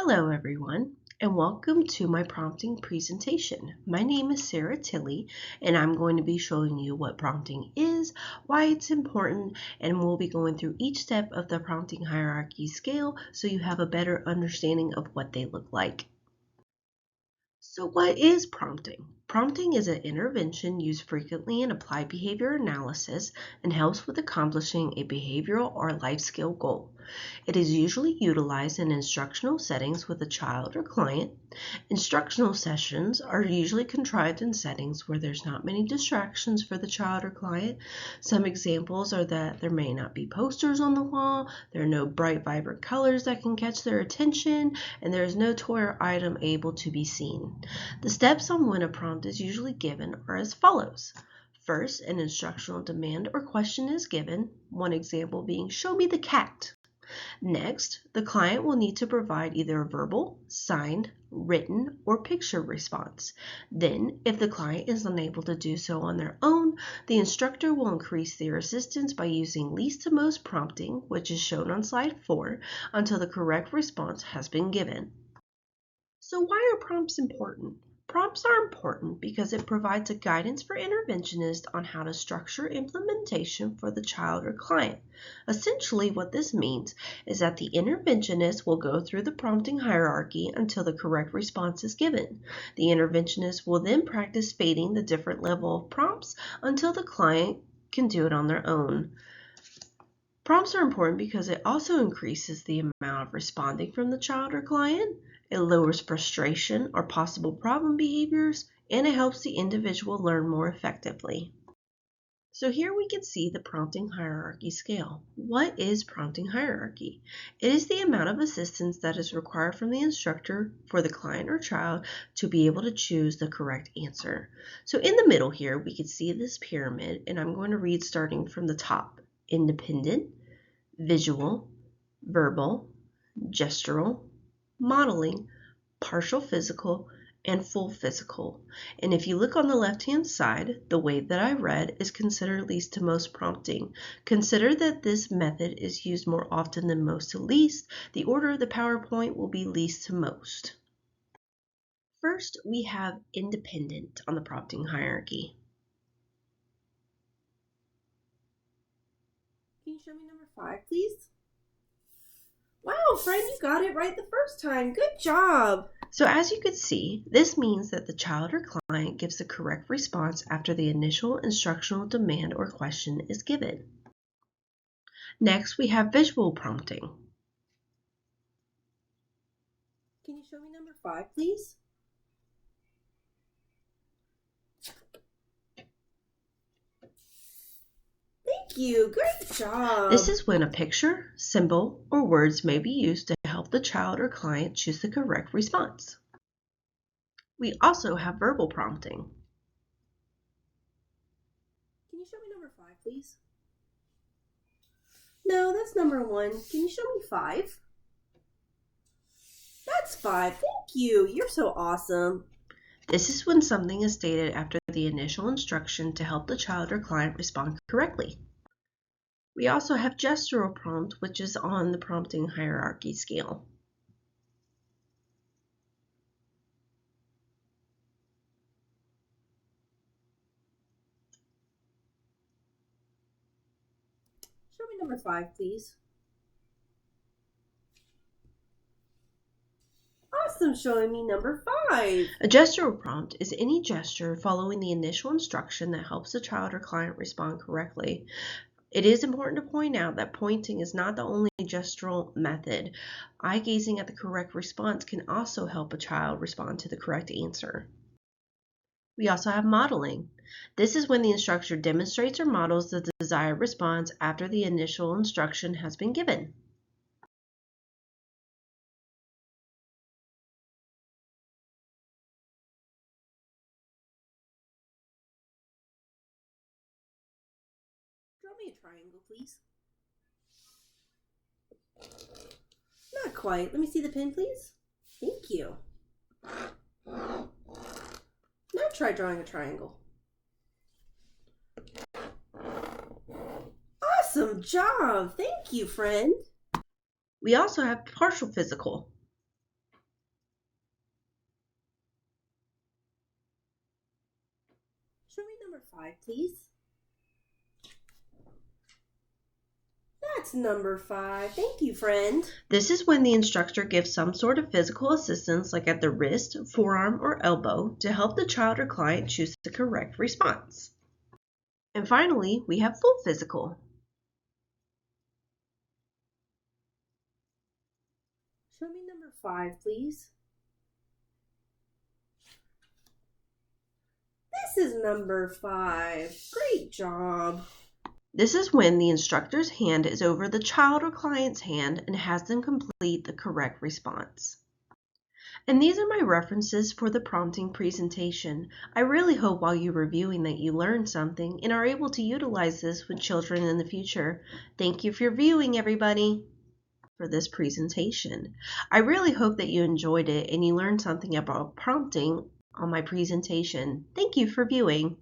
Hello everyone, and welcome to my prompting presentation. My name is Sarah Tilley, and I'm going to be showing you what prompting is, why it's important, and we'll be going through each step of the prompting hierarchy scale so you have a better understanding of what they look like. So what is prompting? Prompting is an intervention used frequently in applied behavior analysis and helps with accomplishing a behavioral or life skill goal. It is usually utilized in instructional settings with a child or client. Instructional sessions are usually contrived in settings where there's not many distractions for the child or client. Some examples are that there may not be posters on the wall, there are no bright, vibrant colors that can catch their attention, and there is no toy or item able to be seen. The steps on when a prompt is usually given are as follows. First, an instructional demand or question is given, one example being, "Show me the cat." Next, the client will need to provide either a verbal, signed, written, or picture response. Then, if the client is unable to do so on their own, the instructor will increase their assistance by using least to most prompting, which is shown on slide 4, until the correct response has been given. So why are prompts important? Prompts are important because it provides a guidance for interventionists on how to structure implementation for the child or client. Essentially, what this means is that the interventionist will go through the prompting hierarchy until the correct response is given. The interventionist will then practice fading the different level of prompts until the client can do it on their own. Prompts are important because it also increases the amount of responding from the child or client. It lowers frustration or possible problem behaviors, and it helps the individual learn more effectively. So here we can see the prompting hierarchy scale. What is prompting hierarchy? It is the amount of assistance that is required from the instructor for the client or child to be able to choose the correct answer. So in the middle here, we can see this pyramid, and I'm going to read starting from the top. Independent, visual, verbal, gestural, modeling, partial physical, and full physical. And if you look on the left-hand side, the way that I read is considered least to most prompting. Consider that this method is used more often than most to least. The order of the PowerPoint will be least to most. First, we have independent on the prompting hierarchy. Can you show me number 5, please? Wow, friend, you got it right the first time. Good job. So as you can see, this means that the child or client gives the correct response after the initial instructional demand or question is given. Next, we have visual prompting. Can you show me number 5, please? Thank you. Great job. This is when a picture, symbol, or words may be used to help the child or client choose the correct response. We also have verbal prompting. Can you show me number 5, please? No, that's number 1. Can you show me 5? That's 5. Thank you. You're so awesome. This is when something is stated after the initial instruction to help the child or client respond correctly. We also have gestural prompt, which is on the prompting hierarchy scale. Show me number 5, please. Awesome, showing me number 5. A gestural prompt is any gesture following the initial instruction that helps the child or client respond correctly. It is important to point out that pointing is not the only gestural method. Eye gazing at the correct response can also help a child respond to the correct answer. We also have modeling. This is when the instructor demonstrates or models the desired response after the initial instruction has been given. Draw me a triangle, please. Not quite. Let me see the pen, please. Thank you. Now try drawing a triangle. Awesome job. Thank you, friend. We also have partial physical. 5, please. That's number 5. Thank you, friend. This is when the instructor gives some sort of physical assistance, like at the wrist, forearm, or elbow, to help the child or client choose the correct response. And finally, we have full physical. Show me number 5, please. This is number 5. Great job. This is when the instructor's hand is over the child or client's hand and has them complete the correct response. And these are my references for the prompting presentation. I really hope while you're reviewing that you learned something and are able to utilize this with children in the future. Thank you for viewing, everybody, for this presentation. I really hope that you enjoyed it and you learned something about prompting on my presentation. Thank you for viewing.